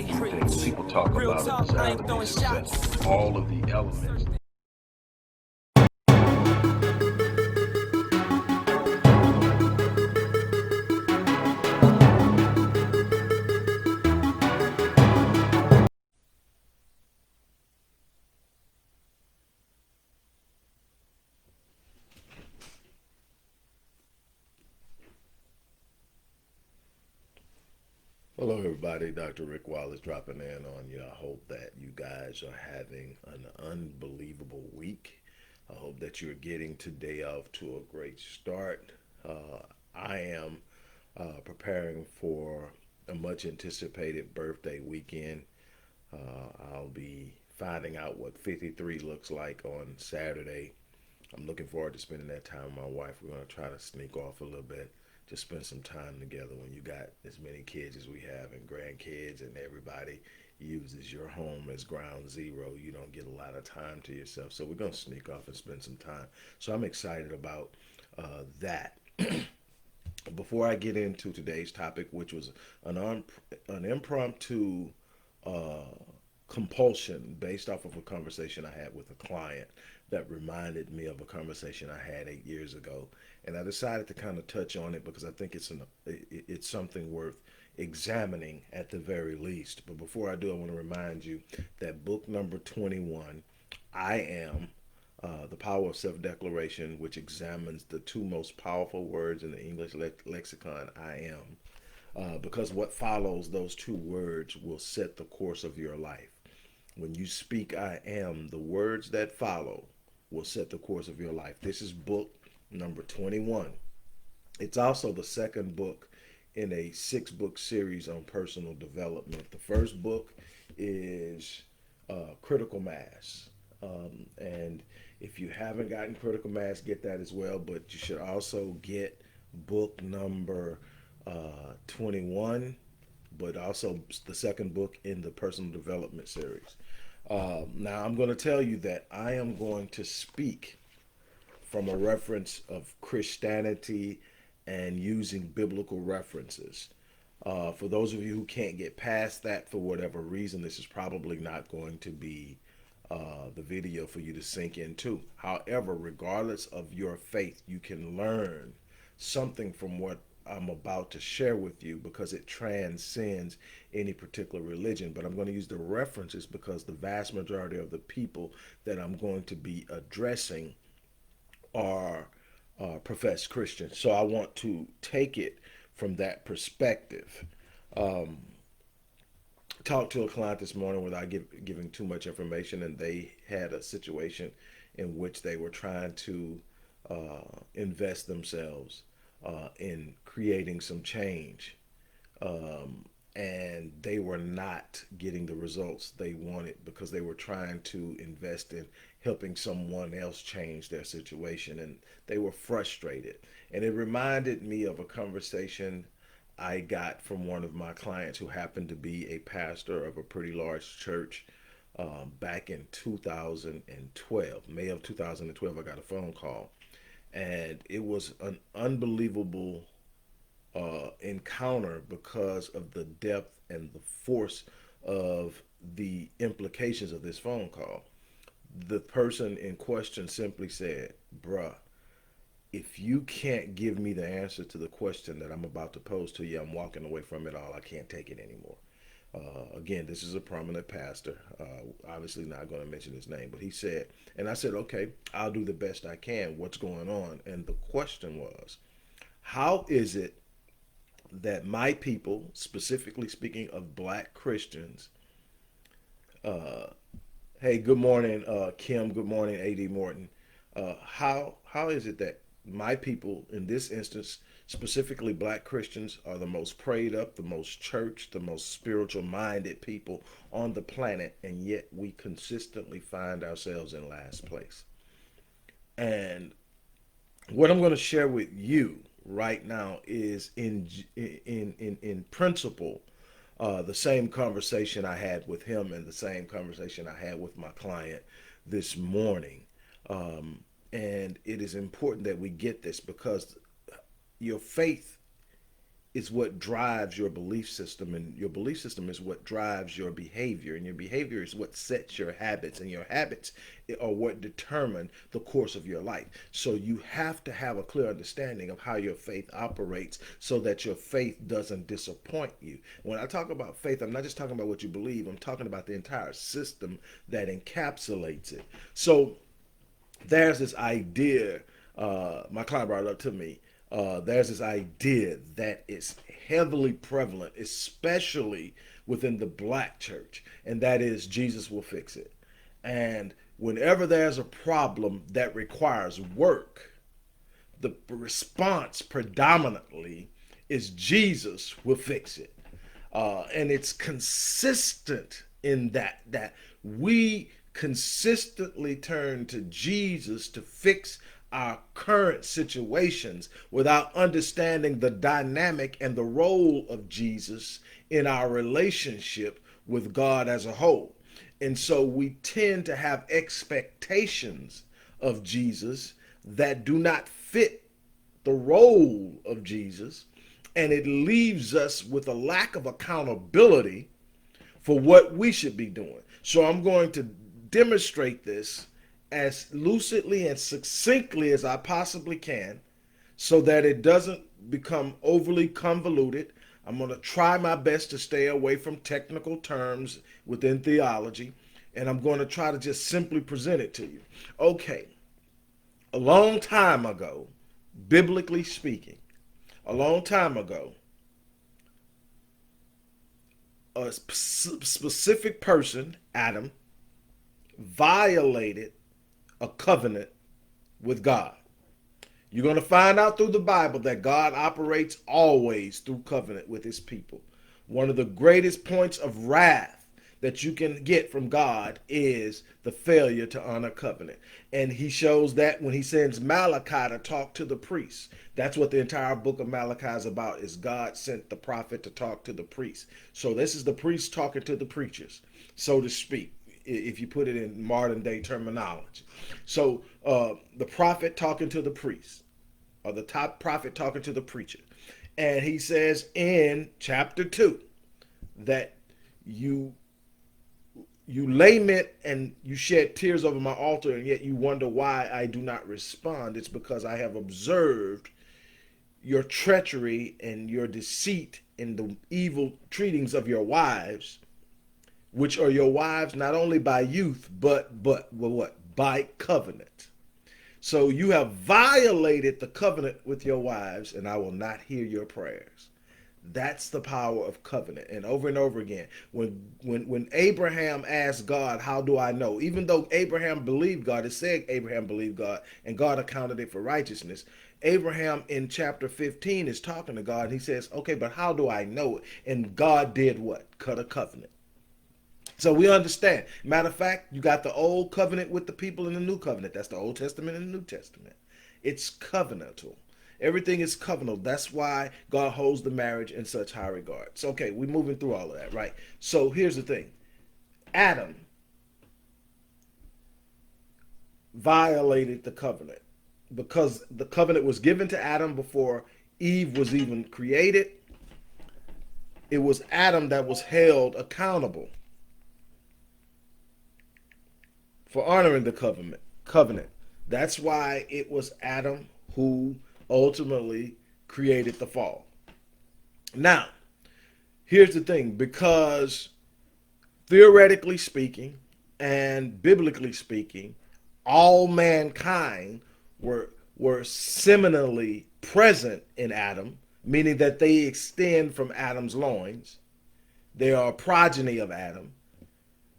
things people talk about a desire to be successful, all of the elements. Hello, everybody. Dr. Rick Wallace dropping in on you. I hope that you guys are having an unbelievable week. I hope that you're getting today off to a great start. I am preparing for a much anticipated birthday weekend. I'll be finding out what 53 looks like on Saturday. I'm looking forward to spending that time with my wife. We're going to try to sneak off a little bit, just spend some time together. When you got as many kids as we have and grandkids and everybody uses your home as ground zero, you don't get a lot of time to yourself. So we're going to sneak off and spend some time. So I'm excited about that. Before I get into today's topic, which was an impromptu uh, compulsion based off of a conversation I had with a client that reminded me of a conversation I had 8 years ago, and I decided to kind of touch on it because I think it's something worth examining at the very least. But before I do, I want to remind you that book number 21, I Am. The Power of Self-Declaration, which examines the two most powerful words in the English lexicon, I am, because what follows those two words will set the course of your life. When you speak I am, the words that follow will set the course of your life. This is book number 21. It's also the second book in a 6-book series on personal development. The first book is Critical Mass. And if you haven't gotten Critical Mass, get that as well. But you should also get book number 21, but also the second book in the personal development series. Now, I'm going to tell you that I am going to speak from a reference of Christianity and using biblical references. For those of you who can't get past that for whatever reason, this is probably not going to be the video for you to sink into. However, regardless of your faith, you can learn something from what I'm about to share with you because it transcends any particular religion. But I'm going to use the references because the vast majority of the people that I'm going to be addressing are professed Christians. So I want to take it from that perspective. Um, Talked to a client this morning without giving too much information, and they had a situation in which they were trying to invest themselves in creating some change. And they were not getting the results they wanted because they were trying to invest in helping someone else change their situation, and they were frustrated. And it reminded me of a conversation I got from one of my clients who happened to be a pastor of a pretty large church back in 2012. May of 2012, I got a phone call, and it was an unbelievable encounter because of the depth and the force of the implications of this phone call. The person in question simply said, "Bruh, if you can't give me the answer to the question that I'm about to pose to you, I'm walking away from it all. I can't take it anymore." Again, this is a prominent pastor. Obviously, not going to mention his name, but he said, and I said, "Okay, I'll do the best I can. What's going on?" And the question was, how is it that my people, specifically speaking of black Christians, uh, hey, good morning, Kim. Good morning, A.D. Morton. How is it that my people, in this instance, specifically black Christians, are the most prayed up, the most churched, the most spiritual minded people on the planet, and yet we consistently find ourselves in last place? And what I'm going to share with you right now is in principle the same conversation I had with him and the same conversation I had with my client this morning. And it is important that we get this because your faith is what drives your belief system, and your belief system is what drives your behavior, and your behavior is what sets your habits, and your habits are what determine the course of your life. So you have to have a clear understanding of how your faith operates so that your faith doesn't disappoint you. When I talk about faith, I'm not just talking about what you believe, I'm talking about the entire system that encapsulates it. So there's this idea, my client brought it up to me. There's this idea that is heavily prevalent, especially within the black church, and that is Jesus will fix it. And whenever there's a problem that requires work, the response predominantly is Jesus will fix it. And it's consistent in that we consistently turn to Jesus to fix our current situations without understanding the dynamic and the role of Jesus in our relationship with God as a whole. And so we tend to have expectations of Jesus that do not fit the role of Jesus, and it leaves us with a lack of accountability for what we should be doing. So I'm going to demonstrate this as lucidly and succinctly as I possibly can so that it doesn't become overly convoluted. I'm going to try my best to stay away from technical terms within theology, and I'm going to try to just simply present it to you. Okay, a long time ago, biblically speaking, a long time ago, a specific person, Adam, violated a covenant with God. You're going to find out through the Bible that God operates always through covenant with his people. One of the greatest points of wrath that you can get from God is the failure to honor covenant. And he shows that when he sends Malachi to talk to the priests. That's what the entire book of Malachi is about, is God sent the prophet to talk to the priests. So this is the priests talking to the preachers, so to speak, if you put it in modern day terminology. So the prophet talking to the priest, or the top prophet talking to the preacher. And he says in chapter 2 that you lament and you shed tears over my altar, and yet you wonder why I do not respond. It's because I have observed your treachery and your deceit in the evil treatings of your wives, which are your wives not only by youth, but what? By covenant. So you have violated the covenant with your wives, and I will not hear your prayers. That's the power of covenant. And over again, when Abraham asked God, how do I know? Even though Abraham believed God, it said Abraham believed God, and God accounted it for righteousness. Abraham in chapter 15 is talking to God, and he says, okay, but how do I know it? And God did what? Cut a covenant. So we understand. Matter of fact, you got the old covenant with the people in the new covenant. That's the Old Testament and the New Testament. It's covenantal. Everything is covenantal. That's why God holds the marriage in such high regard. So, okay, we're moving through all of that, right? So here's the thing. Adam violated the covenant because the covenant was given to Adam before Eve was even created. It was Adam that was held accountable for honoring the covenant. That's why it was Adam who ultimately created the fall. Now, here's the thing, because theoretically speaking and biblically speaking, all mankind were seminally present in Adam, meaning that they extend from Adam's loins. They are a progeny of Adam.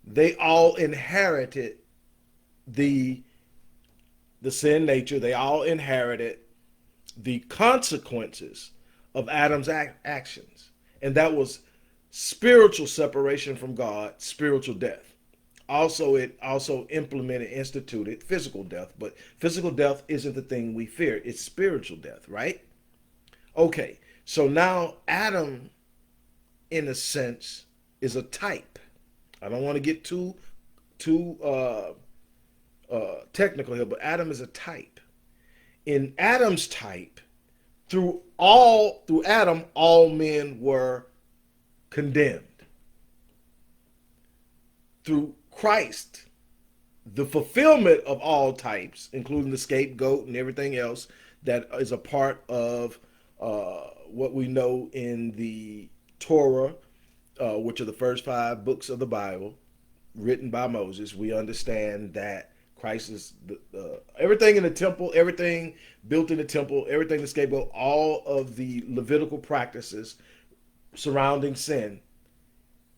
They all inherited the sin nature. They all inherited the consequences of Adam's actions. And that was spiritual separation from God, spiritual death. Also, it also instituted physical death. But physical death isn't the thing we fear. It's spiritual death, right? Okay, so now Adam, in a sense, is a type. I don't want to get too technical here, but Adam is a type. In Adam's type, Through Adam, all men were condemned. Through Christ, the fulfillment of all types, including the scapegoat and everything else that is a part of what we know in the Torah, which are the first 5 books of the Bible written by Moses. We understand that Christ is everything in the temple, everything built in the temple, everything the scapegoat, all of the Levitical practices surrounding sin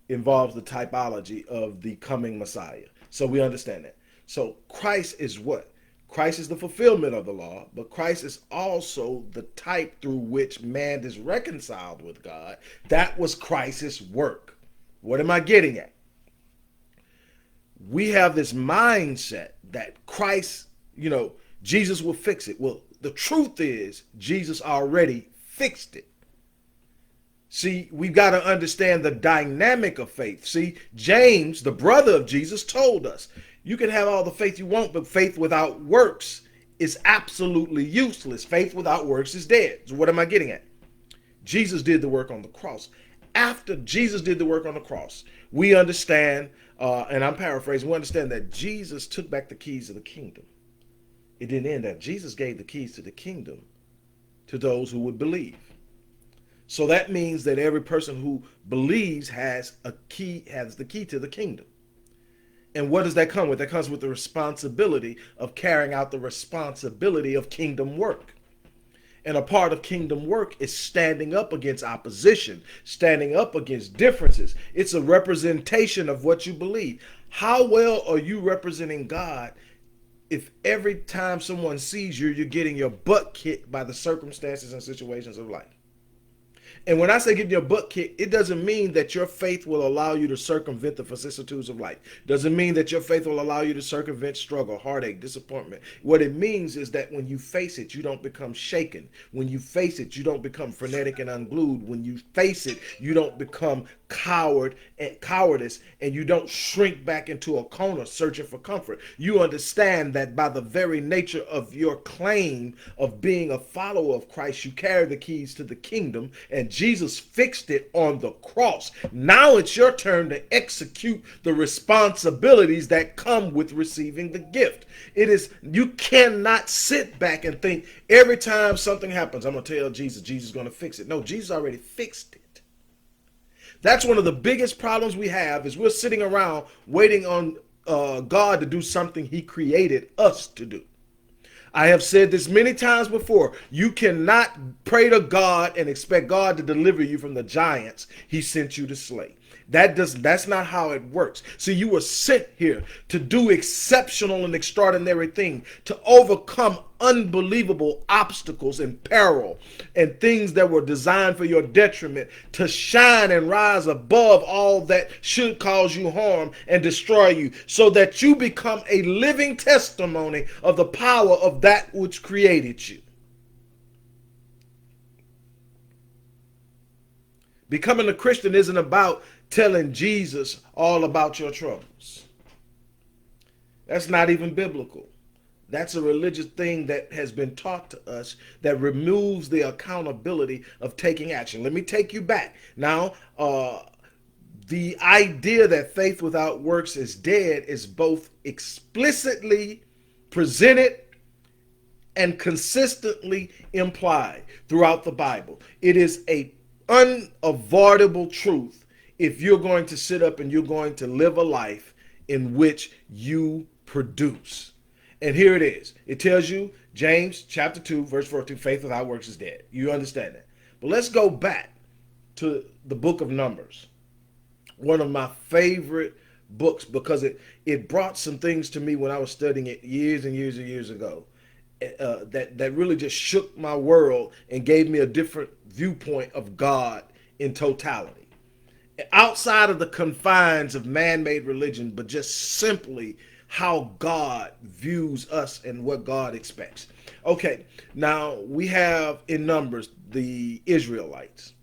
involves the typology of the coming Messiah. So we understand that. So Christ is what? Christ is the fulfillment of the law, but Christ is also the type through which man is reconciled with God. That was Christ's work. What am I getting at? We have this mindset that Christ, Jesus will fix it. Well, the truth is Jesus already fixed it. See, we've got to understand the dynamic of faith. See, James, the brother of Jesus, told us, you can have all the faith you want, but faith without works is absolutely useless. Faith without works is dead. So what am I getting at? Jesus did the work on the cross. After Jesus did the work on the cross, we understand, and I'm paraphrasing, we understand that Jesus took back the keys of the kingdom. It didn't end there. Jesus gave the keys to the kingdom to those who would believe. So that means that every person who believes has the key to the kingdom. And what does that come with? That comes with the responsibility of carrying out the responsibility of kingdom work. And a part of kingdom work is standing up against opposition, standing up against differences. It's a representation of what you believe. How well are you representing God if every time someone sees you, you're getting your butt kicked by the circumstances and situations of life? And when I say getting your butt kicked, it doesn't mean that your faith will allow you to circumvent the vicissitudes of life. Doesn't mean that your faith will allow you to circumvent struggle, heartache, disappointment. What it means is that when you face it, you don't become shaken. When you face it, you don't become frenetic and unglued. When you face it, you don't become cowardice, and you don't shrink back into a corner searching for comfort. You understand that by the very nature of your claim of being a follower of Christ, you carry the keys to the kingdom, and Jesus fixed it on the cross. Now it's your turn to execute the responsibilities that come with receiving the gift. You cannot sit back and think every time something happens, I'm going to tell Jesus is going to fix it. No, Jesus already fixed it. That's one of the biggest problems we have, is we're sitting around waiting on God to do something he created us to do. I have said this many times before. You cannot pray to God and expect God to deliver you from the giants he sent you to slay. That's not how it works. See, you were sent here to do exceptional and extraordinary things, to overcome unbelievable obstacles and peril and things that were designed for your detriment, to shine and rise above all that should cause you harm and destroy you, so that you become a living testimony of the power of that which created you. Becoming a Christian isn't about telling Jesus all about your troubles. That's not even biblical. That's a religious thing that has been taught to us that removes the accountability of taking action. Let me take you back. Now, the idea that faith without works is dead is both explicitly presented and consistently implied throughout the Bible. It is an unavoidable truth if you're going to sit up and you're going to live a life in which you produce. And here it is. It tells you, James chapter 2, verse 14, faith without works is dead. You understand that. But let's go back to the book of Numbers. One of my favorite books, because it brought some things to me when I was studying it years and years and years ago. That really just shook my world and gave me a different viewpoint of God in totality. Outside of the confines of man-made religion, but just simply how God views us and what God expects. Okay, now we have in Numbers the Israelites,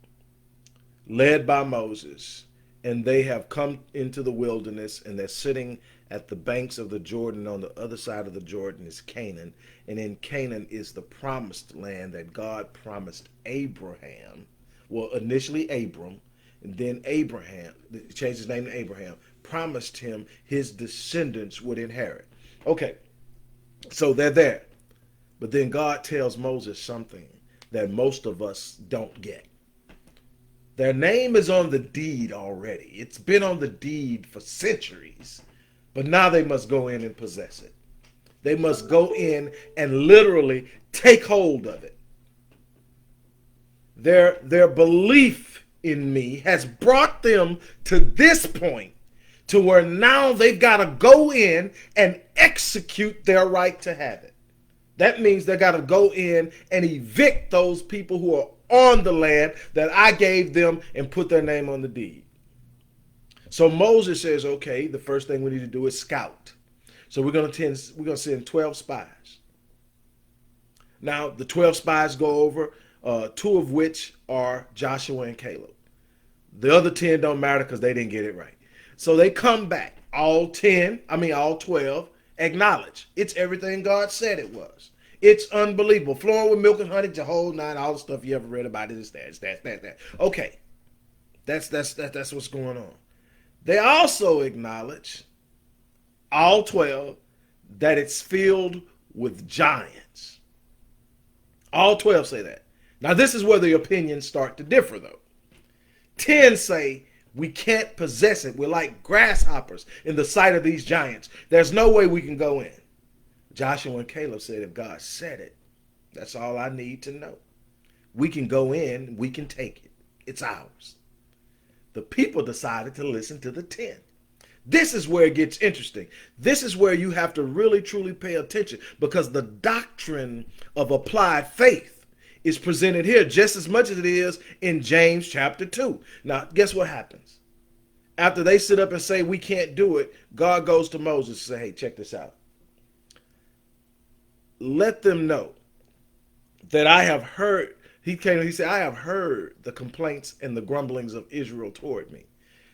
led by Moses, and they have come into the wilderness, and they're sitting at the banks of the Jordan. On the other side of the Jordan is Canaan, and in Canaan is the promised land that God promised Abraham. Well, initially Abram, and then Abraham, he changed his name to Abraham, promised him his descendants would inherit. Okay, so they're there. But then God tells Moses something that most of us don't get. Their name is on the deed already. It's been on the deed for centuries. But now they must go in and possess it. They must go in and literally take hold of it. Their belief in me has brought them to this point, to where now they've got to go in and execute their right to have it. That means they got to go in and evict those people who are on the land that I gave them and put their name on the deed. So Moses says, okay, the first thing we need to do is scout. So we're going to send 12 spies. Now, the 12 spies go over, two of which are Joshua and Caleb. The other 10 don't matter because they didn't get it right. So they come back. All 12 acknowledge it's everything God said it was. It's unbelievable. Flowing with milk and honey, the whole nine, all the stuff you ever read about it is that. Okay. That's what's going on. They also acknowledge, all 12, that it's filled with giants. All 12 say that. Now, this is where the opinions start to differ, though. 10 say, we can't possess it. We're like grasshoppers in the sight of these giants. There's no way we can go in. Joshua and Caleb said, if God said it, that's all I need to know. We can go in, we can take it. It's ours. The people decided to listen to the 10. This is where it gets interesting. This is where you have to really, truly pay attention, because the doctrine of applied faith is presented here just as much as it is in James chapter 2. Now, guess what happens? After they sit up and say, we can't do it, God goes to Moses and say, hey, check this out. Let them know that I have heard, he said, I have heard the complaints and the grumblings of Israel toward me.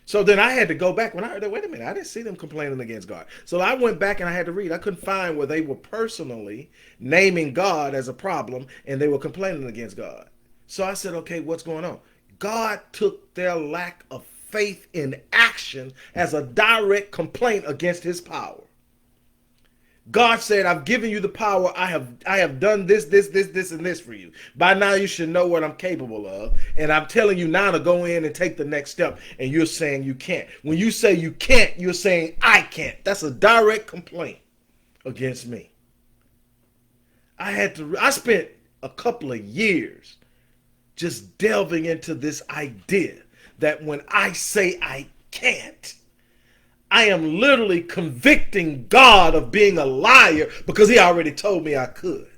So then I had to go back. When I heard that, wait a minute, I didn't see them complaining against God. So I went back and I had to read. I couldn't find where they were personally naming God as a problem and they were complaining against God. So I said, okay, what's going on? God took their lack of faith in action as a direct complaint against his power. God said, I've given you the power. I have done this, and this for you. By now you should know what I'm capable of. And I'm telling you now to go in and take the next step. And you're saying you can't. When you say you can't, you're saying I can't. That's a direct complaint against me. I spent a couple of years just delving into this idea that when I say I can't, I am literally convicting God of being a liar because he already told me I could.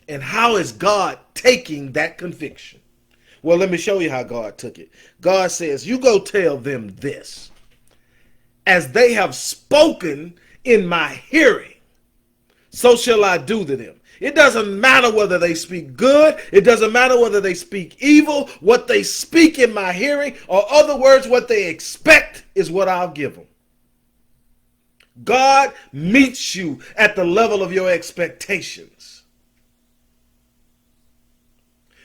And how is God taking that conviction? Well, let me show you how God took it. God says, you go tell them this. As they have spoken in my hearing, so shall I do to them. It doesn't matter whether they speak good. It doesn't matter whether they speak evil. What they speak in my hearing, or other words, what they expect is what I'll give them. God meets you at the level of your expectations.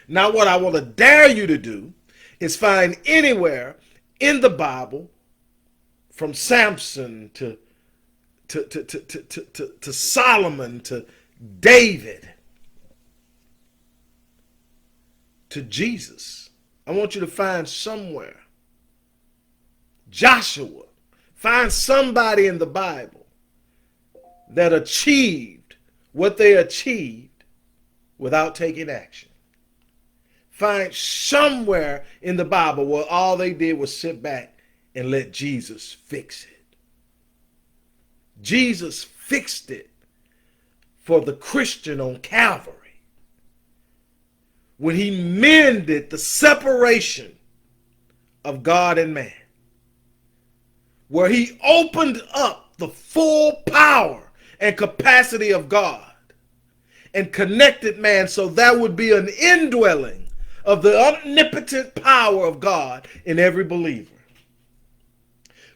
Now, what I want to dare you to do is find anywhere in the Bible, from Samson to Solomon to David to Jesus. I want you to find somewhere. Joshua. Find somebody in the Bible that achieved what they achieved without taking action. Find somewhere in the Bible where all they did was sit back and let Jesus fix it. Jesus fixed it for the Christian on Calvary when he mended the separation of God and man, where he opened up the full power and capacity of God and connected man so there would be an indwelling of the omnipotent power of God in every believer.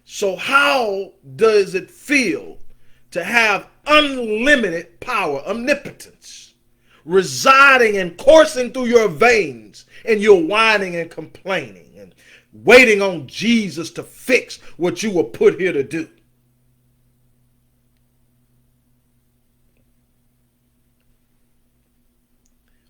So how does it feel to have unlimited power, omnipotence, residing and coursing through your veins, and you're whining and complaining and waiting on Jesus to fix what you were put here to do?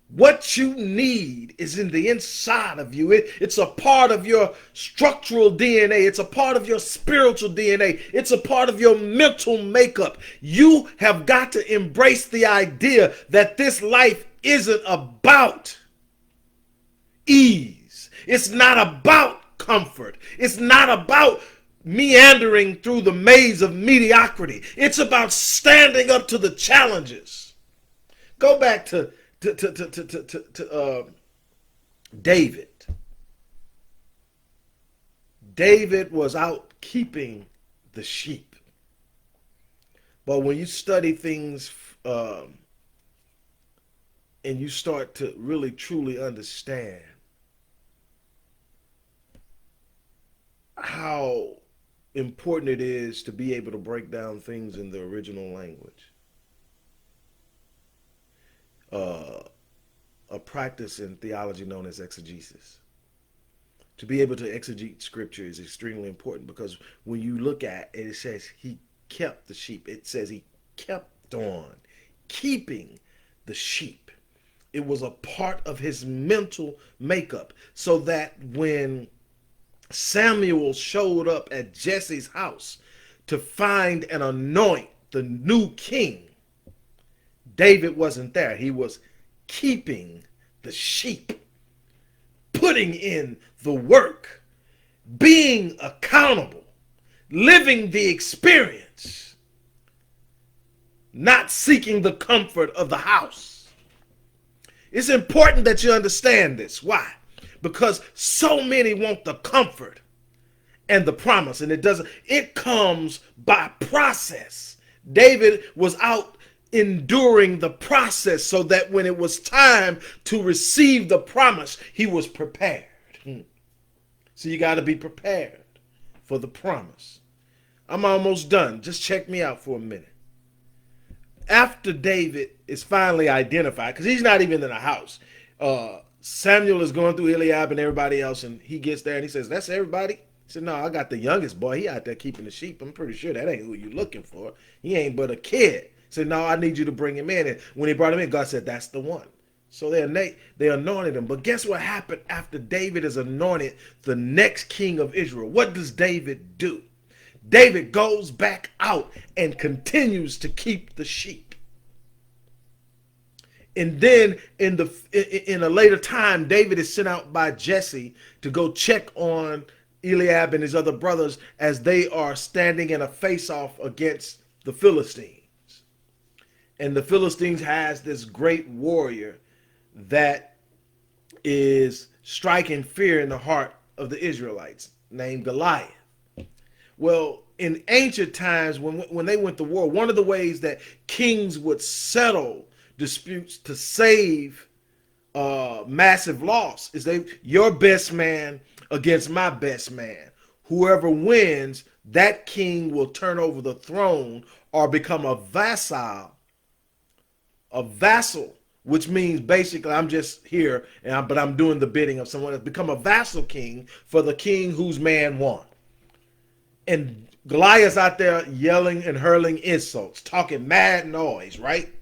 What you need is in the inside of you. It's a part of your structural DNA. It's a part of your spiritual DNA. It's a part of your mental makeup. You have got to embrace the idea that this life isn't about ease. It's not about comfort. It's not about meandering through the maze of mediocrity. It's about standing up to the challenges. Go back to David. David was out keeping the sheep. But when you study things and you start to really truly understand how important it is to be able to break down things in the original language. A practice in theology known as exegesis. To be able to exegete scripture is extremely important, because when you look at it, it says he kept the sheep. It says he kept on keeping the sheep. It was a part of his mental makeup, so that when Samuel showed up at Jesse's house to find and anoint the new king, David wasn't there. He was keeping the sheep, putting in the work, being accountable, living the experience, not seeking the comfort of the house. It's important that you understand this. Why? Because so many want the comfort and the promise, and it comes by process. David was out enduring the process so that when it was time to receive the promise, he was prepared. So you got to be prepared for the promise. I'm almost done. Just check me out for a minute. After David is finally identified, because he's not even in the house, Samuel is going through Eliab and everybody else, and he gets there and he says, "That's everybody?" He said, "No, I got the youngest boy. He out there keeping the sheep. I'm pretty sure that ain't who you're looking for. He ain't but a kid." Said, "No, I need you to bring him in." And when he brought him in, God said, "That's the one." So they anointed him. But guess what happened after David is anointed the next king of Israel? What does David do? David goes back out and continues to keep the sheep. And then in a later time, David is sent out by Jesse to go check on Eliab and his other brothers as they are standing in a face-off against the Philistines. And the Philistines has this great warrior that is striking fear in the heart of the Israelites named Goliath. Well, in ancient times, when they went to war, one of the ways that kings would settle disputes to save massive loss is your best man against my best man. Whoever wins, that king will turn over the throne or become a vassal, which means basically I'm just here, but I'm doing the bidding of someone else. Become a vassal king for the king whose man won. And Goliath's out there yelling and hurling insults, talking mad noise, right?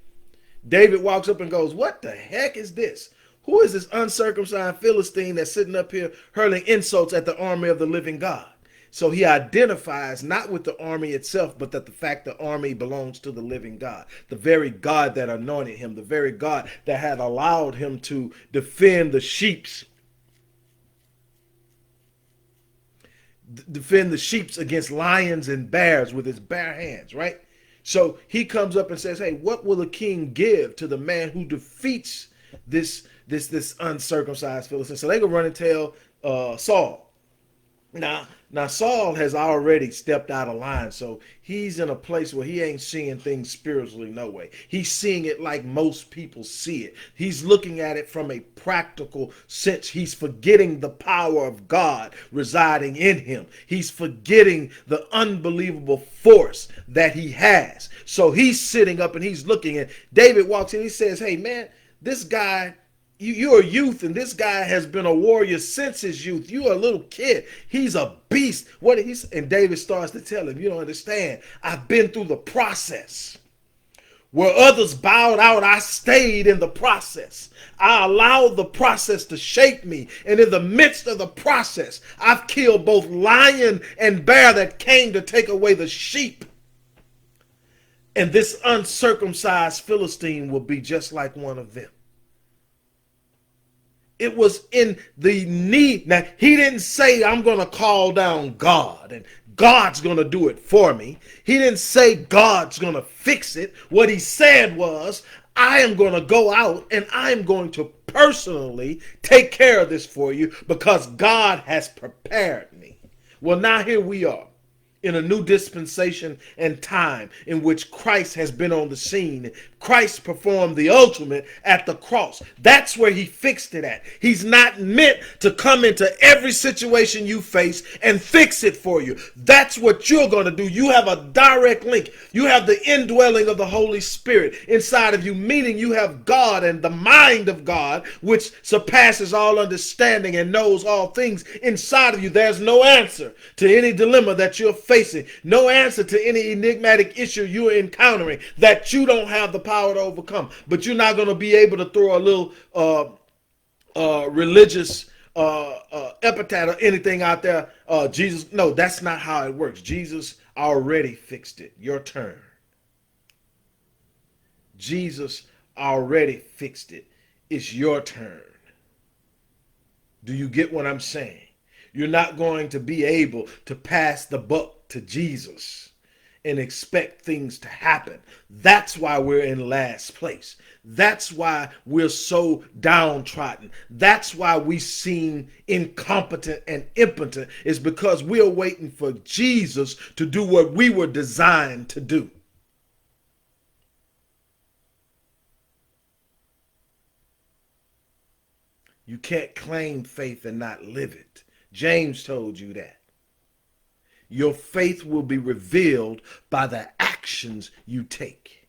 David walks up and goes, "What the heck is this? Who is this uncircumcised Philistine that's sitting up here hurling insults at the army of the living God?" So he identifies not with the army itself, but that the fact the army belongs to the living God, the very God that anointed him, the very God that had allowed him to defend the sheep against lions and bears with his bare hands, right? So he comes up and says, "Hey, what will the king give to the man who defeats this uncircumcised Philistine?" So they go run and tell Saul. Now Saul has already stepped out of line, so he's in a place where he ain't seeing things spiritually no way. He's seeing it like most people see it. He's looking at it from a practical sense. He's forgetting the power of God residing in him. He's forgetting the unbelievable force that he has. So he's sitting up and he's looking, and David walks in, he says, "Hey man, this guy, you're a youth, and this guy has been a warrior since his youth. You're a little kid. He's a beast." And David starts to tell him, "You don't understand. I've been through the process. Where others bowed out, I stayed in the process. I allowed the process to shape me. And in the midst of the process, I've killed both lion and bear that came to take away the sheep. And this uncircumcised Philistine will be just like one of them." It was in the need. Now, he didn't say, "I'm going to call down God and God's going to do it for me." He didn't say God's going to fix it. What he said was, "I am going to go out and I'm going to personally take care of this for you because God has prepared me." Well, now here we are in a new dispensation and time in which Christ has been on the scene. Christ performed the ultimate at the cross. That's where he fixed it at. He's not meant to come into every situation you face and fix it for you. That's what you're going to do. You have a direct link. You have the indwelling of the Holy Spirit inside of you, meaning you have God and the mind of God, which surpasses all understanding and knows all things inside of you. There's no answer to any dilemma that you're facing, no answer to any enigmatic issue you're encountering that you don't have the power to overcome. But you're not going to be able to throw a little religious epithet or anything out there. Jesus, no, that's not how it works. Jesus already fixed it. Your turn. Jesus already fixed it. It's your turn. Do you get what I'm saying? You're not going to be able to pass the buck to Jesus and expect things to happen. That's why we're in last place. That's why we're so downtrodden. That's why we seem incompetent and impotent, is because we're waiting for Jesus to do what we were designed to do. You can't claim faith and not live it. James told you that. Your faith will be revealed by the actions you take.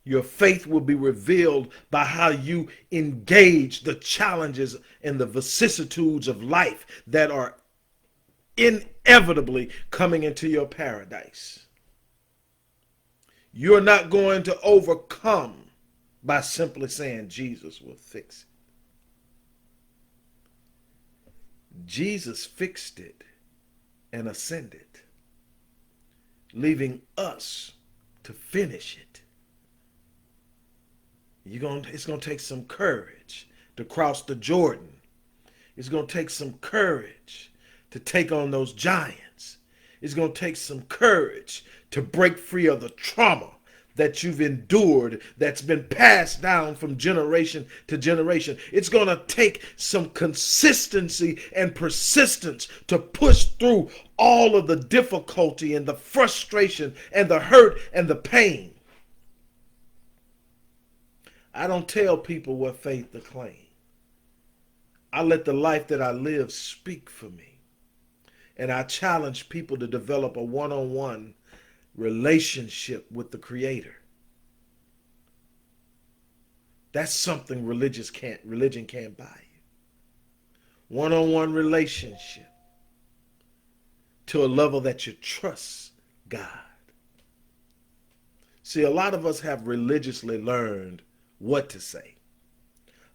Your faith will be revealed by how you engage the challenges and the vicissitudes of life that are inevitably coming into your paradise. You're not going to overcome by simply saying Jesus will fix it. Jesus fixed it and ascended, leaving us to finish it. It's going to take some courage to cross the Jordan. It's going to take some courage to take on those giants. It's going to take some courage to break free of the trauma that you've endured, that's been passed down from generation to generation. It's going to take some consistency and persistence to push through all of the difficulty and the frustration and the hurt and the pain. I don't tell people what faith to claim. I let the life that I live speak for me. And I challenge people to develop a one-on-one relationship with the Creator. That's something religion can't buy you. One-on-one relationship to a level that you trust God. See, a lot of us have religiously learned what to say.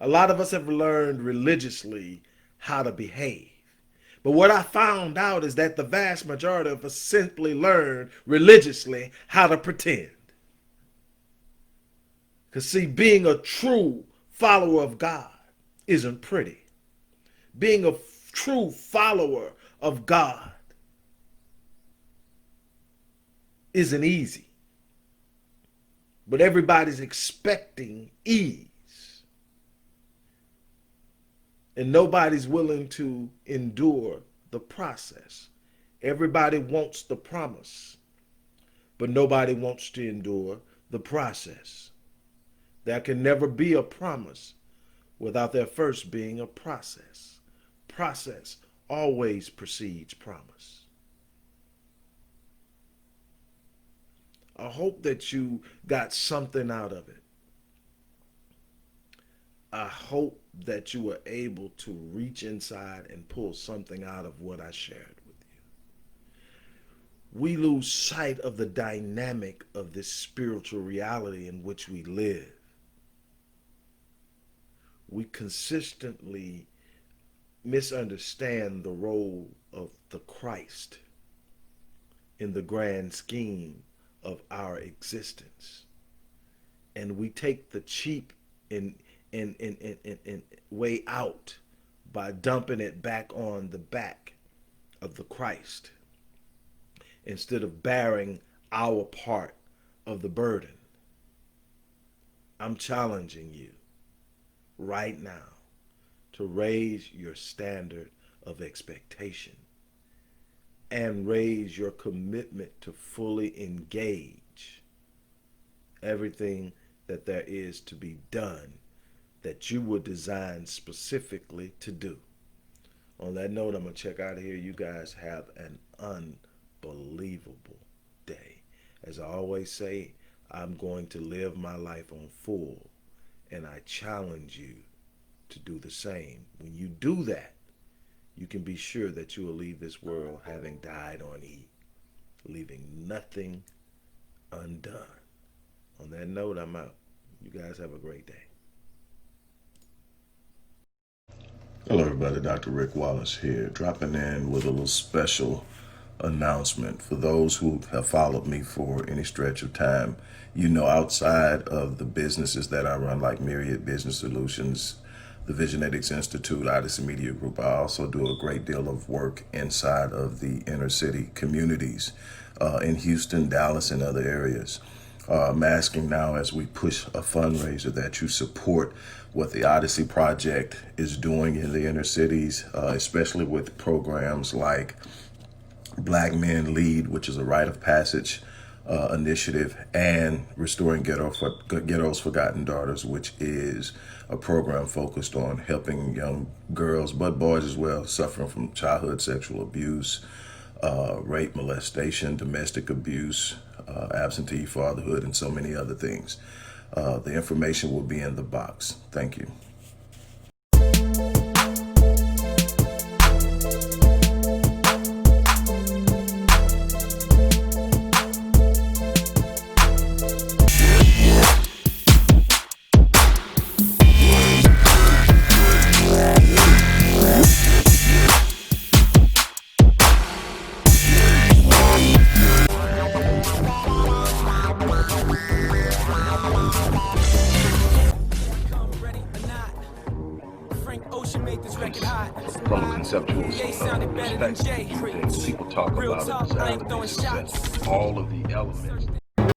A lot of us have learned religiously how to behave. But what I found out is that the vast majority of us simply learn religiously how to pretend. Because see, being a true follower of God isn't pretty. Being a true follower of God isn't easy. But everybody's expecting ease. And nobody's willing to endure the process. Everybody wants the promise, but nobody wants to endure the process. There can never be a promise without there first being a process. Process always precedes promise. I hope that you got something out of it. I hope that you were able to reach inside and pull something out of what I shared with you. We lose sight of the dynamic of this spiritual reality in which we live. We consistently misunderstand the role of the Christ in the grand scheme of our existence. And we take the cheap and way out by dumping it back on the back of the Christ instead of bearing our part of the burden. I'm challenging you right now to raise your standard of expectation and raise your commitment to fully engage everything that there is to be done that you were designed specifically to do. On that note, I'm going to check out of here. You guys have an unbelievable day. As I always say, I'm going to live my life on full, and I challenge you to do the same. When you do that, you can be sure that you will leave this world having died on E, leaving nothing undone. On that note, I'm out. You guys have a great day. Hello, everybody. Dr. Rick Wallace here, dropping in with a little special announcement. For those who have followed me for any stretch of time, you know, outside of the businesses that I run, like Myriad Business Solutions, the Visionetics Institute, Odyssey Media Group, I also do a great deal of work inside of the inner city communities in Houston, Dallas, and other areas. I'm asking now, as we push a fundraiser, that you support what the Odyssey Project is doing in the inner cities, especially with programs like Black Men Lead, which is a rite of passage initiative, and Restoring Ghetto's Forgotten Daughters, which is a program focused on helping young girls, but boys as well, suffering from childhood sexual abuse, rape, molestation, domestic abuse, absentee fatherhood, and so many other things. The information will be in the box. Thank you. From a conceptual perspective, people talk about a desire to be successful. All of the elements